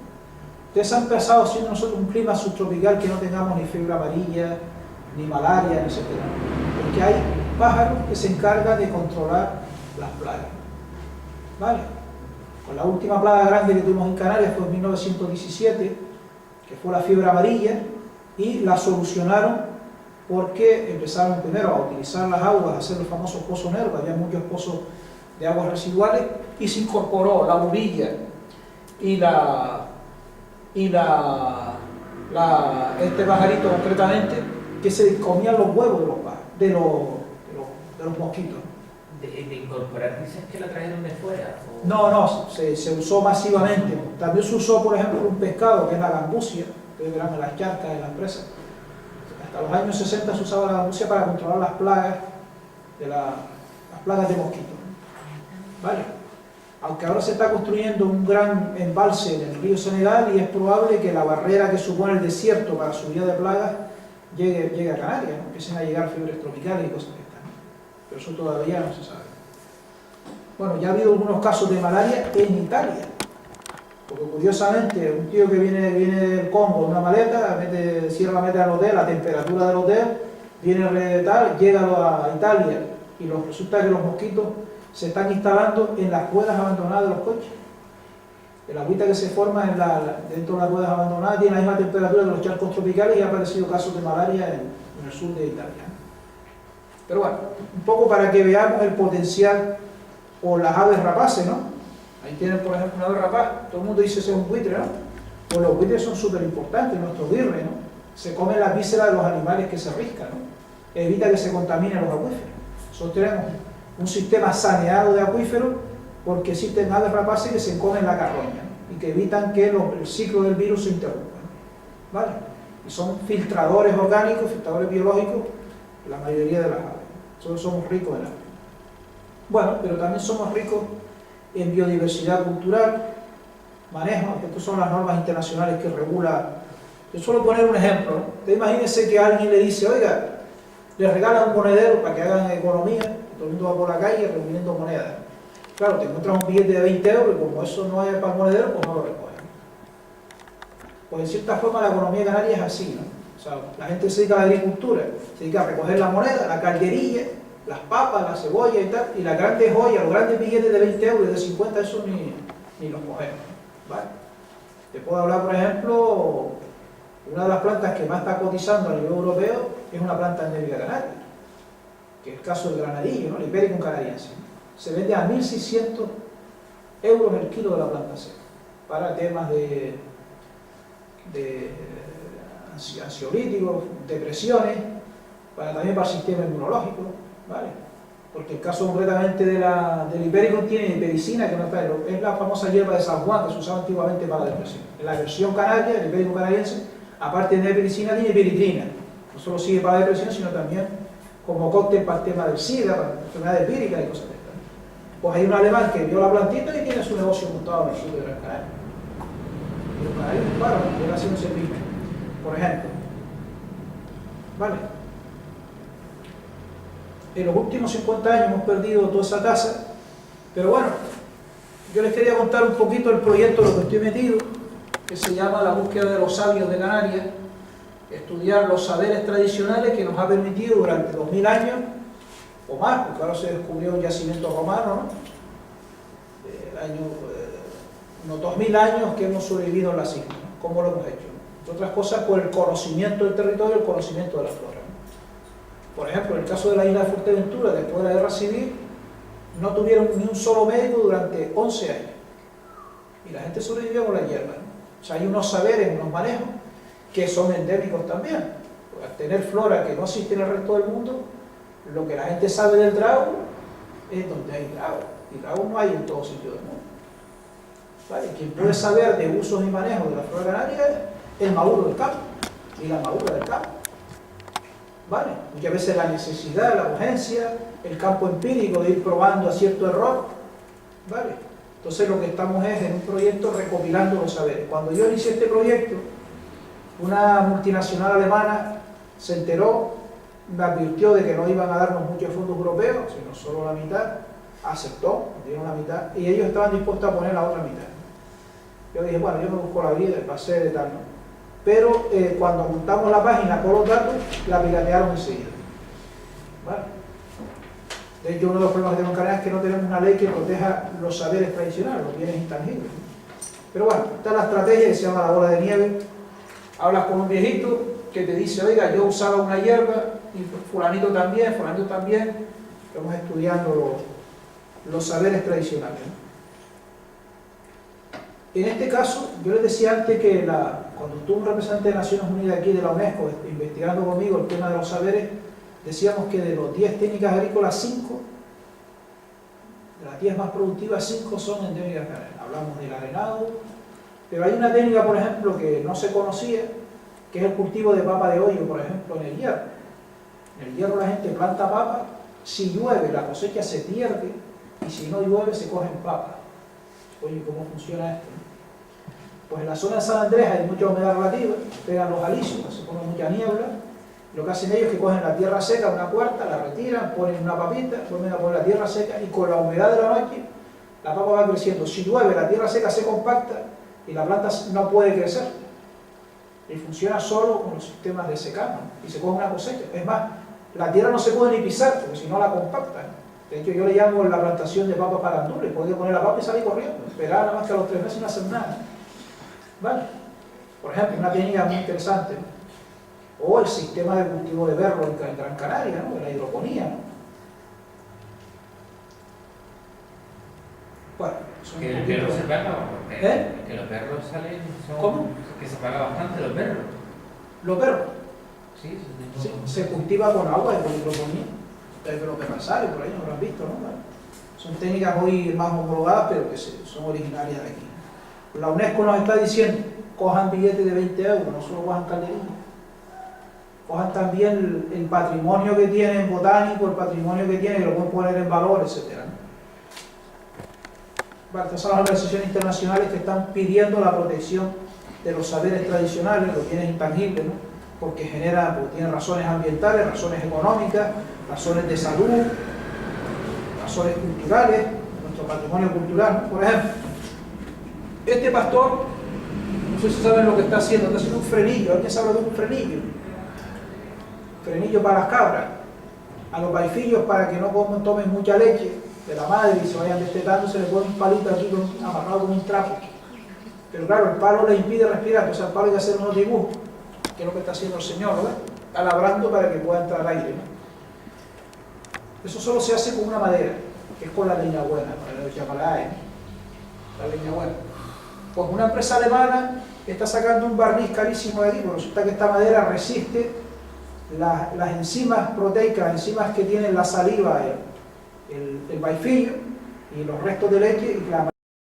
Ustedes han pensado, siendo nosotros un clima subtropical, que no tengamos ni fiebre amarilla, ni malaria, etc. Porque hay pájaros que se encargan de controlar las plagas, ¿vale? Con la última plaga grande que tuvimos en Canarias fue en 1917, que fue la fiebre amarilla, y la solucionaron porque empezaron primero a utilizar las aguas, a hacer los famosos pozos negros, había muchos pozos de aguas residuales, y se incorporó la burilla y este pajarito concretamente, que se comían los huevos de los mosquitos. De incorporar, dices que la trajeron de fuera. ¿O? No, se usó masivamente. También se usó, por ejemplo, un pescado que es la gambusia, ustedes verán en las charcas de las presas. Hasta los años 60 se usaba la gambusia para controlar las plagas de mosquitos, ¿vale? Aunque ahora se está construyendo un gran embalse en el río Senegal y es probable que la barrera que supone el desierto para subida de plagas llegue a Canarias, ¿no? Empiecen a llegar fiebres tropicales y cosas de estas, ¿no? Pero eso todavía no se sabe. Bueno, ya ha habido algunos casos de malaria en Italia, porque curiosamente un tío que viene del Congo en una maleta, cierra la maleta del hotel, la temperatura del hotel, viene tal, llega a Italia y resulta que los mosquitos se están instalando en las cuevas abandonadas de los coches. El agüita que se forma dentro de las cuevas abandonadas tiene la misma temperatura de los charcos tropicales y ha aparecido casos de malaria en el sur de Italia. Pero bueno, un poco para que veamos el potencial, o las aves rapaces, ¿no? Ahí tienen, por ejemplo, una ave rapaz, todo el mundo dice que es un buitre, ¿no? Pues los buitres son súper importantes, nuestros birres, ¿no? Se comen las vísceras de los animales que se riscan, ¿no? Evita que se contaminen los acuíferos. Nosotros tenemos un sistema saneado de acuíferos porque existen aves rapaces que se comen la carroña, ¿no? Y que evitan que el ciclo del virus se interrumpa, ¿no? ¿Vale? Y son filtradores orgánicos, filtradores biológicos, la mayoría de las aves. Nosotros somos ricos en aves. Bueno, pero también somos ricos en biodiversidad cultural, manejo, estas son las normas internacionales que regula. Yo suelo poner un ejemplo, ¿no? Usted imagínese que alguien le dice, oiga, le regala un monedero para que hagan economía, todo el mundo va por la calle reuniendo monedas. Claro, te encuentras un billete de 20 euros y como eso no es para el monedero, pues no lo recogen. Pues en cierta forma la economía canaria es así, ¿no? O sea, la gente se dedica a la agricultura, se dedica a recoger la moneda, la calderilla, las papas, la cebolla y tal, y las grandes joyas, los grandes billetes de 20 euros y de 50, eso ni los cogemos. ¿vale? Te puedo hablar, por ejemplo, una de las plantas que más está cotizando a nivel europeo es una planta endémica canaria, que es el caso del granadillo, ¿no? El Hipericum canariense. Se vende a 1.600 euros el kilo de la planta seca, para temas de ansiolíticos, depresiones, también para el sistema inmunológico, ¿vale? Porque el caso concretamente del Hipericum tiene hipericina, que no está, es la famosa hierba de San Juan que se usaba antiguamente para la depresión. En la versión canaria, el Hipericum canariense, aparte de hipericina, tiene hiperitrina. No solo sirve para la depresión, sino también como cóctel para el tema del SIDA, para enfermedades víricas y cosas de estas. Pues hay un alemán que vio la plantita y tiene su negocio montado en el sur de Gran Canaria. Y los canarios, claro, le hacen un servicio, por ejemplo. ¿Vale? En los últimos 50 años hemos perdido toda esa tasa, pero bueno, yo les quería contar un poquito el proyecto en lo que estoy metido, que se llama La búsqueda de los sabios de Canarias, estudiar los saberes tradicionales que nos ha permitido durante 2000 años, o más, porque ahora se descubrió un yacimiento romano, ¿no? Unos 2000 años que hemos sobrevivido en las islas, ¿no? ¿Cómo lo hemos hecho? Entre otras cosas, por el conocimiento del territorio y el conocimiento de la flora. Por ejemplo, en el caso de la isla de Fuerteventura, después de la guerra civil, no tuvieron ni un solo médico durante 11 años. Y la gente sobrevivió con la hierba, ¿no? O sea, hay unos saberes, unos manejos, que son endémicos también. Porque al tener flora que no existe en el resto del mundo, lo que la gente sabe del drago es donde hay drago. Y drago no hay en todo sitio del mundo. ¿Vale? Quien puede saber de usos y manejos de la flora canaria es el maduro del campo y la madura del campo. ¿Vale? Muchas veces la necesidad, la urgencia, el campo empírico de ir probando a cierto error, ¿vale? Entonces lo que estamos es en un proyecto recopilando los saberes. Cuando yo inicié este proyecto, una multinacional alemana se enteró, me advirtió de que no iban a darnos muchos fondos europeos, sino solo la mitad, aceptó, dieron la mitad, y ellos estaban dispuestos a poner la otra mitad. Yo dije, bueno, yo me busco la vida, pasé de tal, ¿no? Pero cuando montamos la página con los datos, la piratearon enseguida. ¿Vale? De hecho, uno de los problemas que tenemos en Canarias es que no tenemos una ley que proteja los saberes tradicionales, los bienes intangibles, ¿no? Pero bueno, está la estrategia que se llama la bola de nieve. Hablas con un viejito que te dice, oiga, yo usaba una hierba, y fulanito también, estamos estudiando los saberes tradicionales, ¿no? En este caso, yo les decía antes que cuando estuvo un representante de Naciones Unidas aquí de la UNESCO investigando conmigo el tema de los saberes, decíamos que de los 10 técnicas agrícolas, 5, de las 10 más productivas, 5 son endémicas canarias. Hablamos del arenado, pero hay una técnica, por ejemplo, que no se conocía, que es el cultivo de papa de hoyo, por ejemplo, en el hierro. En el hierro la gente planta papa, si llueve la cosecha se pierde, y si no llueve se cogen papa. Oye, ¿cómo funciona esto? Pues en la zona de San Andrés hay mucha humedad relativa, pegan los alisios, se pone mucha niebla. Lo que hacen ellos es que cogen la tierra seca, una cuarta, la retiran, ponen una papita, vuelven a poner la tierra seca y con la humedad de la noche la papa va creciendo. Si llueve, la tierra seca se compacta y la planta no puede crecer. Y funciona solo con los sistemas de secano, ¿no? Y se coge una cosecha. Es más, la tierra no se puede ni pisar porque si no la compacta, ¿no? De hecho, yo le llamo la plantación de papas para gandules. Podía poner la papa y salir corriendo, esperar nada más que a los 3 meses y no hacer nada. ¿Vale? Por ejemplo, una técnica muy interesante, ¿no? O el sistema de cultivo de berro en Gran Canaria, ¿no? De la hidroponía, ¿no? Bueno, son que el perro se paga, porque ¿eh? Que los perros salen, son, ¿Cómo? Que se paga bastante los perros. Los berros. Sí, Sí, se cultiva con agua y con hidroponía. Pero que sale por ahí, no lo han visto, ¿no? Bueno, son técnicas hoy más homologadas, pero que son originarias de aquí. La UNESCO nos está diciendo, cojan billetes de 20 euros, no solo cojan calderines. Cojan también el patrimonio que tienen botánico, el patrimonio que tienen, y lo pueden poner en valor, etc. Vale, estas son las organizaciones internacionales que están pidiendo la protección de los saberes tradicionales, los bienes intangibles, ¿no? Porque tienen razones ambientales, razones económicas, razones de salud, razones culturales, nuestro patrimonio cultural, ¿no? Por ejemplo, este pastor, no sé si saben lo que está haciendo un frenillo. ¿Alguien sabe lo que es un frenillo? Frenillo para las cabras, a los vaifillos para que no tomen mucha leche de la madre y se vayan destetando, se le pone un palito aquí amarrado con un trapo. pero claro, el palo le impide respirar, entonces al palo hay que hacer unos dibujos, que es lo que está haciendo el señor, ¿verdad? Está labrando para que pueda entrar aire, ¿no? Eso solo se hace con una madera, que es con la leña buena, para los Yamalae, la leña buena. Pues una empresa alemana está sacando un barniz carísimo de aquí, porque resulta que esta madera resiste las enzimas proteicas, enzimas que tienen la saliva, el vaifillo y los restos de leche, y la